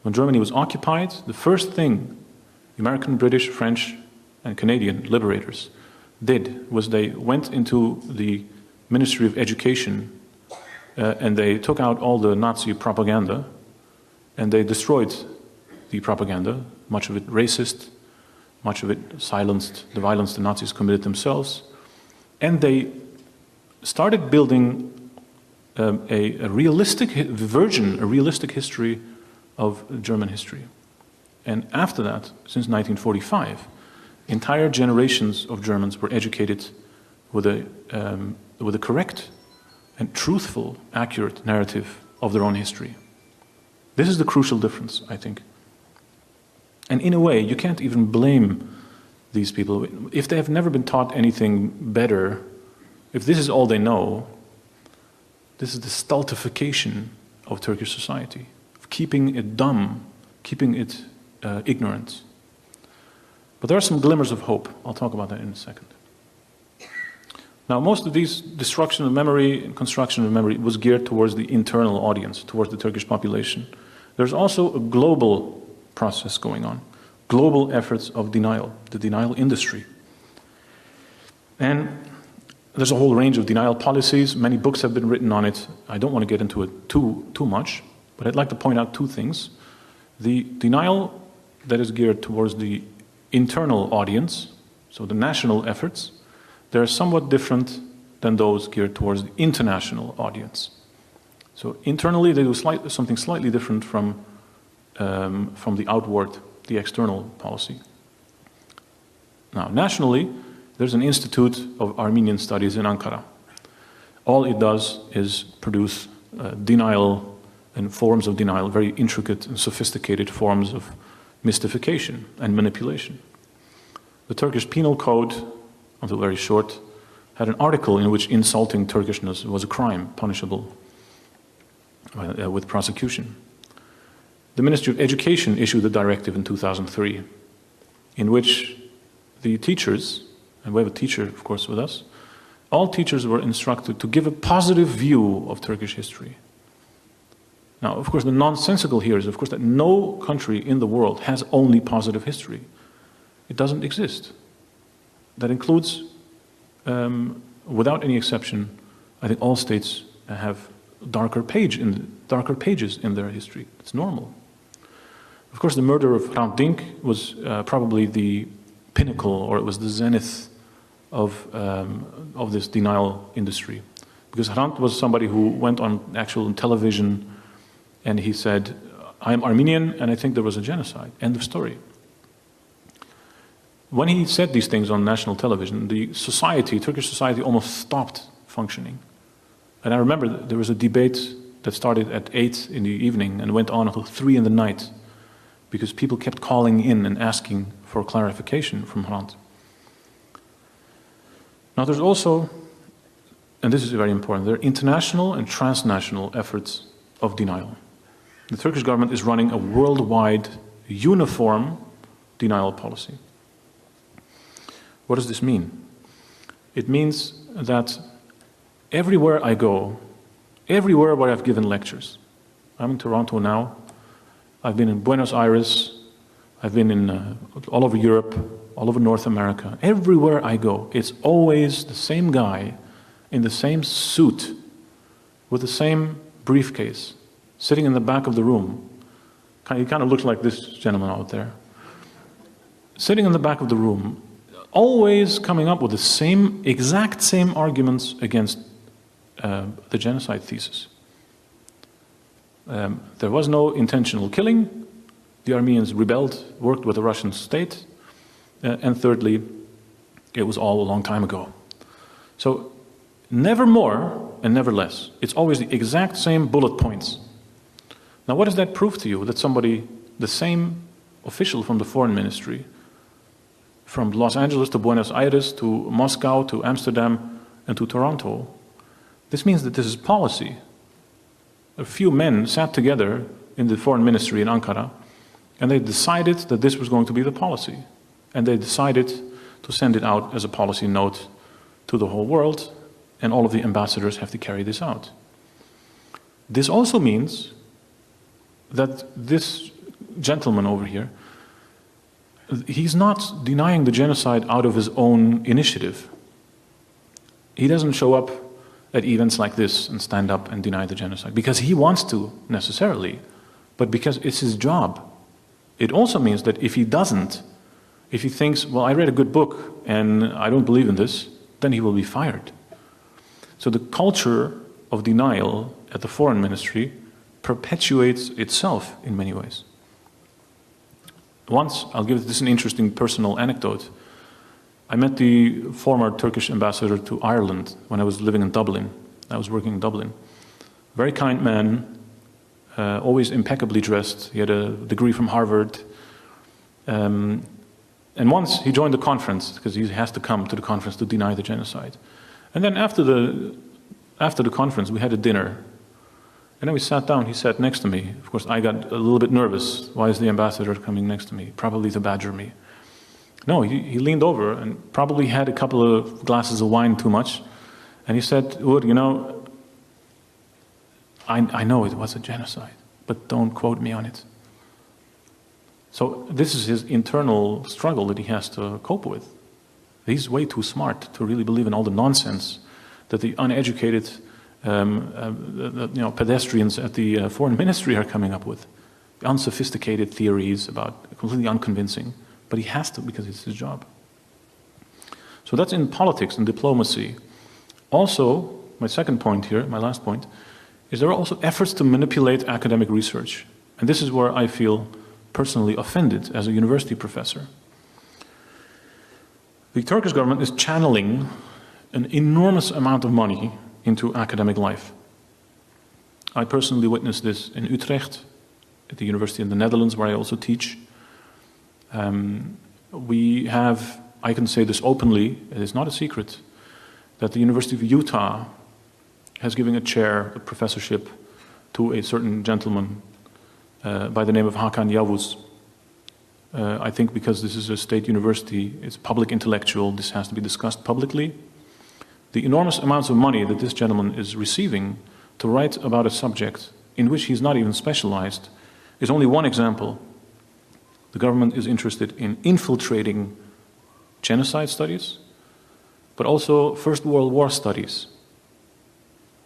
When Germany was occupied, the first thing American, British, French, and Canadian liberators did was they went into the Ministry of Education and they took out all the Nazi propaganda and they destroyed the propaganda, much of it racist, much of it silenced the violence the Nazis committed themselves, and they started building a realistic version, a realistic history of German history. And after that, since 1945, entire generations of Germans were educated with a correct and truthful, accurate narrative of their own history. This is the crucial difference, I think. And in a way, you can't even blame these people. If they have never been taught anything better, if this is all they know, this is the stultification of Turkish society, of keeping it dumb, keeping it ignorant. But there are some glimmers of hope. I'll talk about that in a second. Now, most of these destruction of memory and construction of memory was geared towards the internal audience, towards the Turkish population. There's also a global process going on, global efforts of denial, the denial industry. And there's a whole range of denial policies. Many books have been written on it. I don't want to get into it too much, but I'd like to point out two things. The denial that is geared towards the internal audience, so the national efforts, they're somewhat different than those geared towards the international audience. So internally, they do something slightly different from the outward, the external policy. Now, nationally, there's an Institute of Armenian Studies in Ankara. All it does is produce denial and forms of denial, very intricate and sophisticated forms of mystification and manipulation. The Turkish Penal Code, until very short, had an article in which insulting Turkishness was a crime, punishable with prosecution. The Ministry of Education issued a directive in 2003 in which the teachers, and we have a teacher, of course, with us, all teachers were instructed to give a positive view of Turkish history. Now, of course, the nonsensical here is, of course, that no country in the world has only positive history. It doesn't exist. That includes, without any exception, I think all states have darker pages in their history. It's normal. Of course, the murder of Hrant Dink was probably the pinnacle, or it was the zenith of this denial industry. Because Hrant was somebody who went on actual television and he said, "I am Armenian and I think there was a genocide." End of story. When he said these things on national television, the society, Turkish society, almost stopped functioning. And I remember there was a debate that started at 8 in the evening and went on until 3 in the night because people kept calling in and asking for clarification from Hrant. Now there's also, and this is very important, there are international and transnational efforts of denial. The Turkish government is running a worldwide, uniform denial policy. What does this mean? It means that everywhere I go, everywhere where I've given lectures, I'm in Toronto now, I've been in Buenos Aires, I've been in all over Europe, all over North America, everywhere I go, it's always the same guy in the same suit with the same briefcase sitting in the back of the room. He kind of looks like this gentleman out there. Sitting in the back of the room, always coming up with the exact same arguments against the genocide thesis. There was no intentional killing. The Armenians rebelled, worked with the Russian state. And thirdly, it was all a long time ago. So never more and never less. It's always the exact same bullet points. Now what does that prove to you? That somebody, the same official from the foreign ministry, from Los Angeles to Buenos Aires to Moscow to Amsterdam and to Toronto, this means that this is policy. A few men sat together in the foreign ministry in Ankara and they decided that this was going to be the policy. And they decided to send it out as a policy note to the whole world, and all of the ambassadors have to carry this out. This also means that this gentleman over here, he's not denying the genocide out of his own initiative. He doesn't show up at events like this and stand up and deny the genocide because he wants to, necessarily, but because it's his job. It also means that if he doesn't, if he thinks, well, I read a good book and I don't believe in this, then he will be fired. So the culture of denial at the foreign ministry perpetuates itself in many ways. Once, I'll give this an interesting personal anecdote. I met the former Turkish ambassador to Ireland when I was living in Dublin. I was working in Dublin. Very kind man, always impeccably dressed. He had a degree from Harvard. And once he joined the conference, because he has to come to the conference to deny the genocide. And then after the conference, we had a dinner. And then we sat down, he sat next to me. Of course, I got a little bit nervous. Why is the ambassador coming next to me? Probably to badger me. No, he leaned over and probably had a couple of glasses of wine too much. And he said, Ugur, you know, I know it was a genocide, but don't quote me on it. So this is his internal struggle that he has to cope with. He's way too smart to really believe in all the nonsense that the uneducated pedestrians at the foreign ministry are coming up with. The unsophisticated theories about completely unconvincing. But he has to because it's his job. So that's in politics and diplomacy. Also, my second point here, my last point, is there are also efforts to manipulate academic research. And this is where I feel personally offended as a university professor. The Turkish government is channeling an enormous amount of money into academic life. I personally witnessed this in Utrecht, at the University in the Netherlands, where I also teach. We have, I can say this openly, it is not a secret, that the University of Utah has given a chair, a professorship, to a certain gentleman by the name of Hakan Yavuz. I think because this is a state university, it's public intellectual, this has to be discussed publicly. The enormous amounts of money that this gentleman is receiving to write about a subject in which he's not even specialized is only one example. The government is interested in infiltrating genocide studies, but also First World War studies.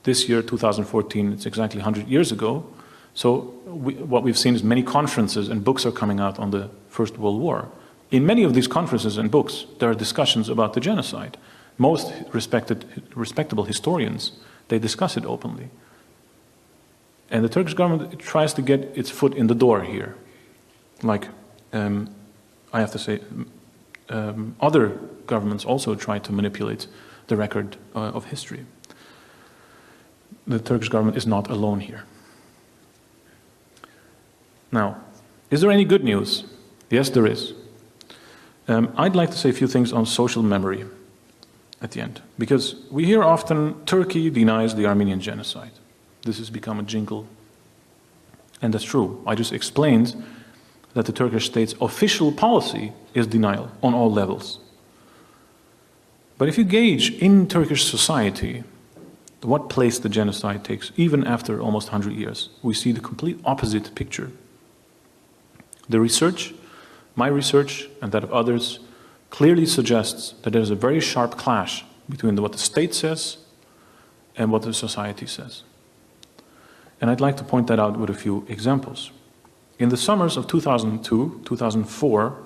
This year, 2014, it's exactly 100 years ago. So what we've seen is many conferences and books are coming out on the First World War. In many of these conferences and books, there are discussions about the genocide. Most respectable historians, they discuss it openly. And the Turkish government tries to get its foot in the door here. Like, I have to say, other governments also try to manipulate the record of history. The Turkish government is not alone here. Now, is there any good news? Yes, there is. I'd like to say a few things on social memory at the end, because we hear often Turkey denies the Armenian genocide. This has become a jingle, and that's true. I just explained that the Turkish state's official policy is denial on all levels. But if you gauge in Turkish society what place the genocide takes, even after almost 100 years, we see the complete opposite picture. The research, my research and that of others, clearly suggests that there is a very sharp clash between what the state says and what the society says. And I'd like to point that out with a few examples. In the summers of 2002, 2004,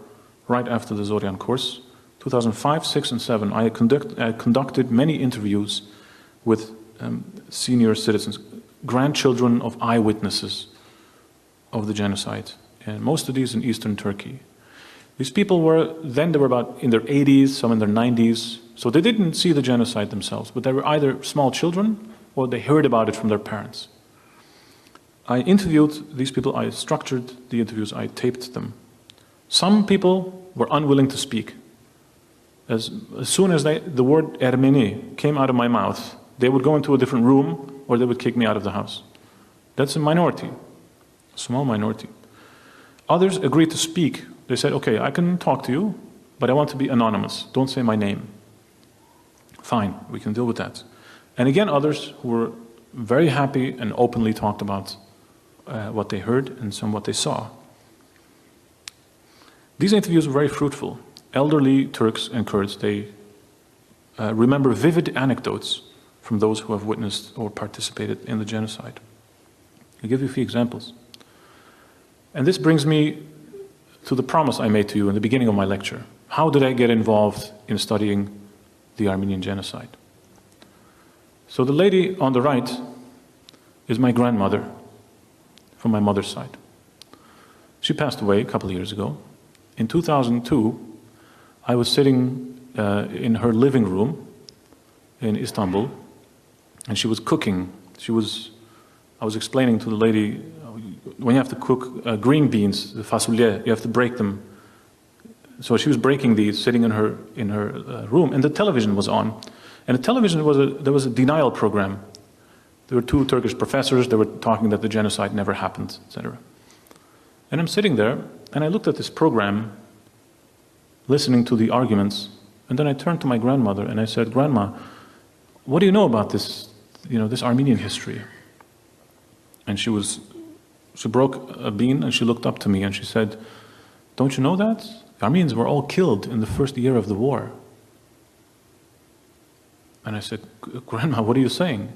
right after the Zorian course, 2005, 6, and 7, I conducted many interviews with senior citizens, grandchildren of eyewitnesses of the genocide, and most of these in Eastern Turkey. These people were, then they were about in their 80s, some in their 90s, so they didn't see the genocide themselves, but they were either small children or they heard about it from their parents. I interviewed these people, I structured the interviews, I taped them. Some people were unwilling to speak. As soon as the word Ermeni came out of my mouth, they would go into a different room or they would kick me out of the house. That's a minority, a small minority. Others agreed to speak. They said, okay, I can talk to you, but I want to be anonymous. Don't say my name. Fine, we can deal with that. And again, others who were very happy and openly talked about what they heard and some what they saw. These interviews were very fruitful. Elderly Turks and Kurds, they remember vivid anecdotes from those who have witnessed or participated in the genocide. I'll give you a few examples. And this brings me to the promise I made to you in the beginning of my lecture. How did I get involved in studying the Armenian genocide? So the lady on the right is my grandmother from my mother's side. She passed away a couple of years ago. In 2002, I was sitting in her living room in Istanbul, and she was cooking. I was explaining to the lady, when you have to cook green beans, the fasulye, you have to break them. So she was breaking these, sitting in her room, and the television was on. And the television there was a denial program. There were two Turkish professors, they were talking that the genocide never happened, etc. And I'm sitting there, and I looked at this program, listening to the arguments, and then I turned to my grandmother and I said, "Grandma, what do you know about this, this Armenian history?" And she broke a bean and she looked up to me and she said, "Don't you know that? The Armenians were all killed in the first year of the war." And I said, "Grandma, what are you saying?"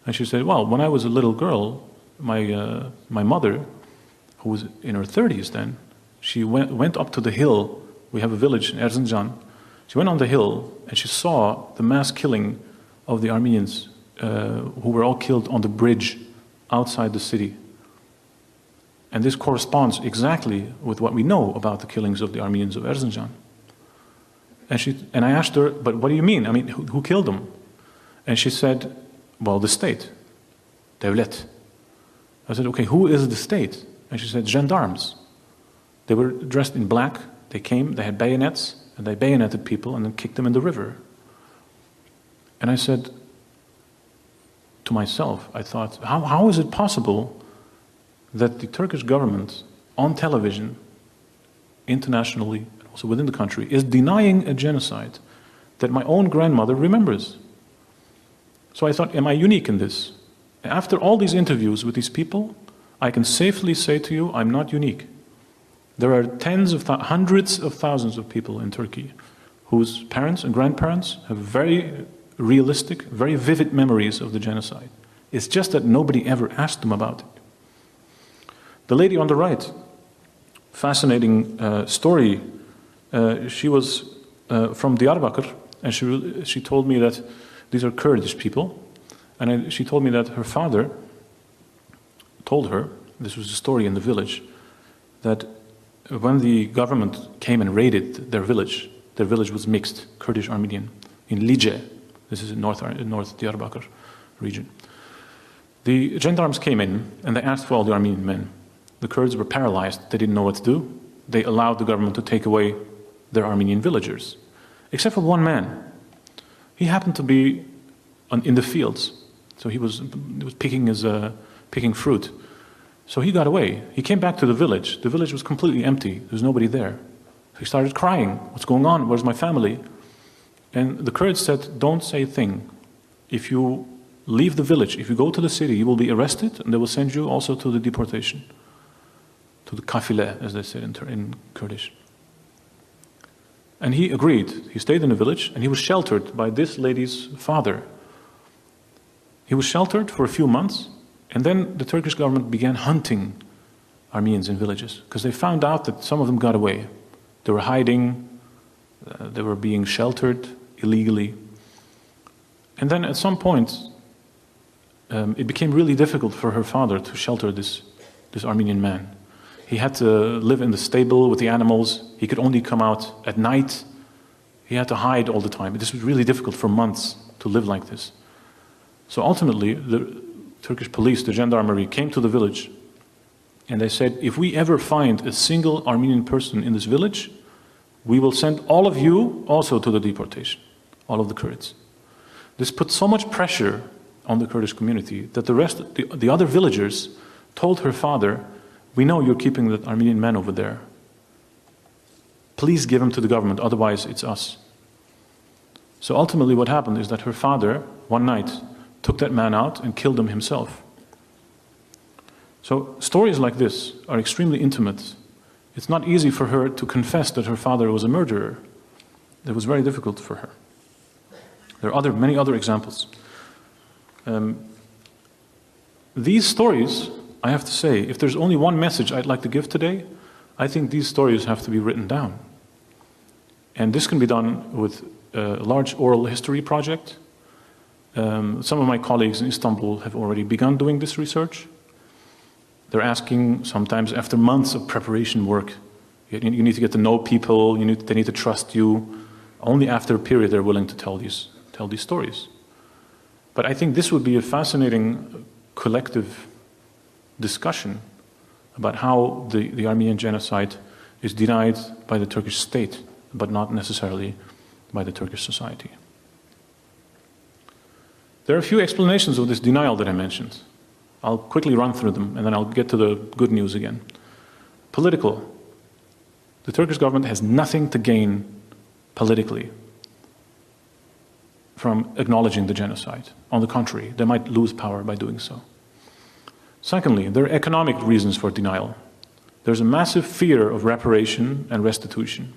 And she said, "Well, when I was a little girl, my mother, who was in her 30s then, she went up to the hill. We have a village in Erzincan. She went on the hill and she saw the mass killing of the Armenians who were all killed on the bridge outside the city. And this corresponds exactly with what we know about the killings of the Armenians of Erzincan." And I asked her, "But what do you mean? I mean, who killed them?" And she said, "Well, the state, devlet." I said, "Okay, who is the state?" And she said, "Gendarmes. They were dressed in black. They came, they had bayonets, and they bayoneted people and then kicked them in the river." And I said to myself, I thought, how is it possible that the Turkish government on television, internationally, also within the country, is denying a genocide that my own grandmother remembers? So I thought, am I unique in this? After all these interviews with these people, I can safely say to you, I'm not unique. There are hundreds of thousands of people in Turkey whose parents and grandparents have very realistic, very vivid memories of the genocide. It's just that nobody ever asked them about it. The lady on the right, fascinating story. She was from Diyarbakir, and she told me that these are Kurdish people, and she told me that her father told her, this was a story in the village, that when the government came and raided their village was mixed, Kurdish-Armenian, in Lice, this is in North Diyarbakir region. The gendarmes came in and they asked for all the Armenian men. The Kurds were paralyzed, they didn't know what to do. They allowed the government to take away their Armenian villagers, except for one man. He happened to be in the fields, so he was picking fruit. So he got away. He came back to the village. The village was completely empty. There was nobody there. So he started crying. "What's going on? Where's my family?" And the Kurds said, "Don't say a thing. If you leave the village, if you go to the city, you will be arrested, and they will send you also to the deportation, to the kafile, as they said in Kurdish." And he agreed. He stayed in the village, and he was sheltered by this lady's father. He was sheltered for a few months, and then the Turkish government began hunting Armenians in villages, because they found out that some of them got away. They were hiding, they were being sheltered illegally. And then at some point, it became really difficult for her father to shelter this Armenian man. He had to live in the stable with the animals. He could only come out at night. He had to hide all the time. This was really difficult for months to live like this. So ultimately, the Turkish police, the gendarmerie, came to the village and they said, "If we ever find a single Armenian person in this village, we will send all of you also to the deportation, all of the Kurds." This put so much pressure on the Kurdish community that the other villagers told her father, "We know you're keeping that Armenian man over there. Please give him to the government, otherwise it's us." So ultimately what happened is that her father, one night, took that man out and killed him himself. So stories like this are extremely intimate It's not easy for her to confess that her father was a murderer. It was very difficult for her. There are many other examples. These stories, I have to say, if there's only one message I'd like to give today, I think these stories have to be written down. And this can be done with a large oral history project. Some of my colleagues in Istanbul have already begun doing this research. They're asking, sometimes after months of preparation work, you need to get to know people, they need to trust you. Only after a period they're willing to tell these stories. But I think this would be a fascinating collective discussion about how the Armenian genocide is denied by the Turkish state, but not necessarily by the Turkish society. There are a few explanations of this denial that I mentioned. I'll quickly run through them, and then I'll get to the good news again. Political. The Turkish government has nothing to gain politically from acknowledging the genocide. On the contrary, they might lose power by doing so. Secondly, there are economic reasons for denial. There's a massive fear of reparation and restitution.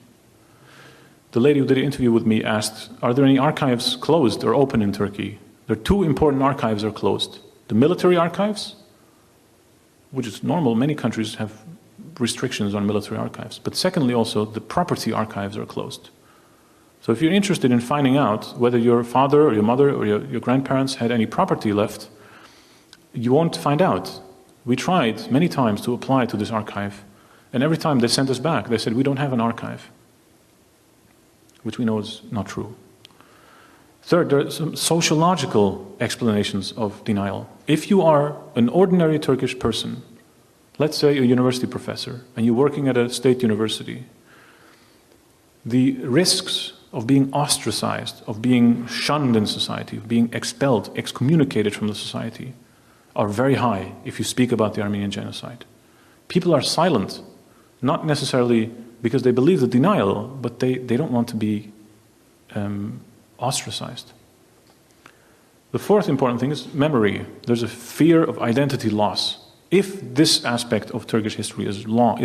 The lady who did the interview with me asked, are there any archives closed or open in Turkey? There are two important archives are closed. The military archives, which is normal, many countries have restrictions on military archives. But secondly also, the property archives are closed. So if you're interested in finding out whether your father or your mother or your grandparents had any property left, you won't find out. We tried many times to apply to this archive, and every time they sent us back, they said, we don't have an archive, which we know is not true. Third, there are some sociological explanations of denial. If you are an ordinary Turkish person, let's say a university professor, and you're working at a state university, the risks of being ostracized, of being shunned in society, of being expelled, excommunicated from the society, are very high if you speak about the Armenian genocide. People are silent, not necessarily because they believe the denial, but they don't want to be ostracized. The fourth important thing is memory. There's a fear of identity loss. If this aspect of Turkish history is wrong,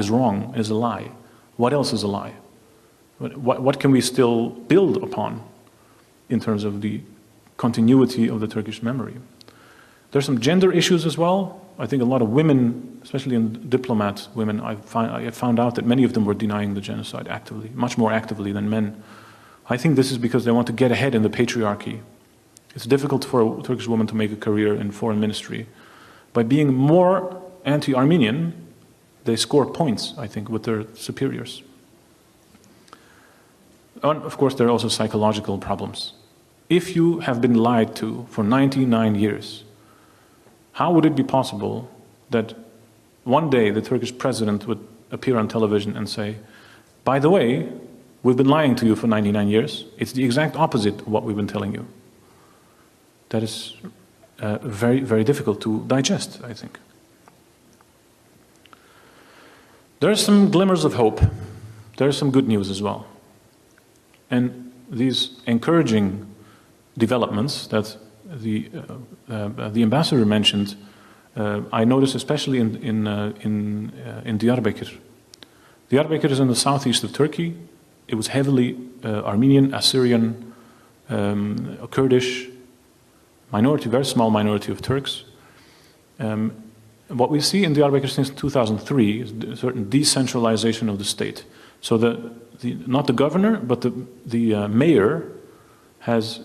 is a lie, what else is a lie? What can we still build upon in terms of the continuity of the Turkish memory? There's some gender issues as well. I think a lot of women, especially in diplomat women, I found out that many of them were denying the genocide actively, much more actively than men. I think this is because they want to get ahead in the patriarchy. It's difficult for a Turkish woman to make a career in foreign ministry. By being more anti-Armenian, they score points, I think, with their superiors. And of course, there are also psychological problems. If you have been lied to for 99 years, how would it be possible that one day the Turkish president would appear on television and say, by the way, we've been lying to you for 99 years. It's the exact opposite of what we've been telling you. That is very, very difficult to digest, I think. There are some glimmers of hope. There is some good news as well. And these encouraging developments that the ambassador mentioned, I noticed especially in Diyarbakir. Diyarbakir is in the southeast of Turkey. It was heavily Armenian, Assyrian, Kurdish minority, very small minority of Turks. What we see in Diyarbakir since 2003 is a certain decentralization of the state. So not the governor, but the mayor has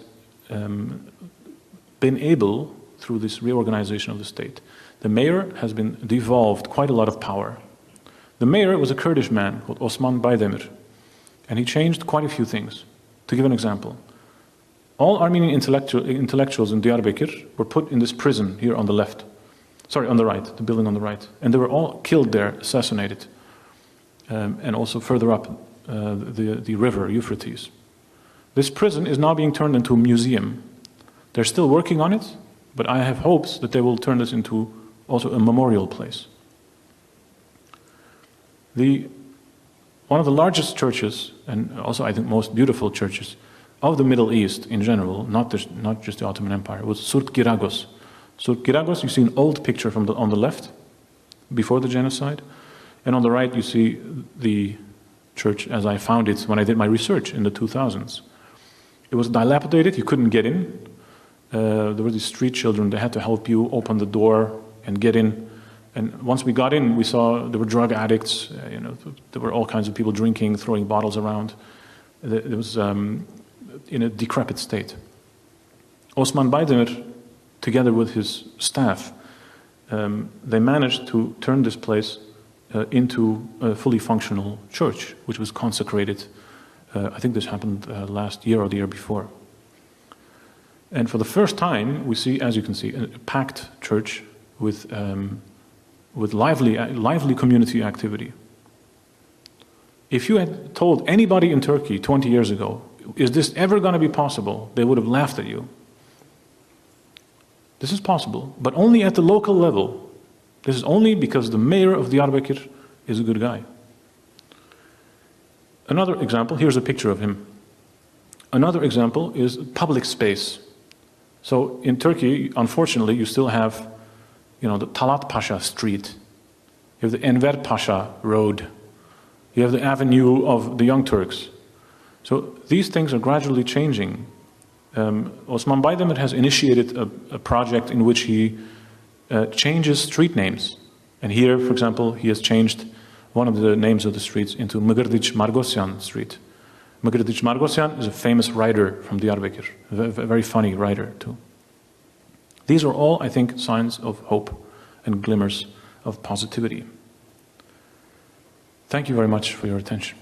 been able, through this reorganization of the state, the mayor has been devolved quite a lot of power. The mayor was a Kurdish man called Osman Baydemir, and he changed quite a few things. To give an example, all Armenian intellectuals in Diyarbakir were put in this prison here on the left. Sorry, on the right, the building on the right. And they were all killed there, assassinated. And also further up, the river, Euphrates. This prison is now being turned into a museum. They're still working on it, but I have hopes that they will turn this into also a memorial place. One of the largest churches, and also I think most beautiful churches, of the Middle East in general, not just the Ottoman Empire, was Surt Giragos. Surt Giragos, you see an old picture on the left, before the genocide. And on the right, you see the church as I found it when I did my research in the 2000s. It was dilapidated, you couldn't get in. There were these street children, they had to help you open the door and get in. And once we got in, we saw there were drug addicts, there were all kinds of people drinking, throwing bottles around. It was in a decrepit state. Osman Baydemir, together with his staff, they managed to turn this place into a fully functional church, which was consecrated. I think this happened last year or the year before. And for the first time, we see, as you can see, a packed church with lively community activity. If you had told anybody in Turkey 20 years ago, is this ever going to be possible, they would have laughed at you. This is possible, but only at the local level. This is only because the mayor of Diyarbakir is a good guy. Another example, here's a picture of him. Another example is public space. So in Turkey, unfortunately, you still have, the Talat Pasha Street. You have the Enver Pasha Road. You have the Avenue of the Young Turks. So these things are gradually changing. Osman Baydemir has initiated a project in which he changes street names. And here, for example, he has changed one of the names of the streets into Mgrdich Margosyan Street. Mgrdich Margosyan is a famous writer from Diyarbakir, a very funny writer too. These are all, I think, signs of hope and glimmers of positivity. Thank you very much for your attention.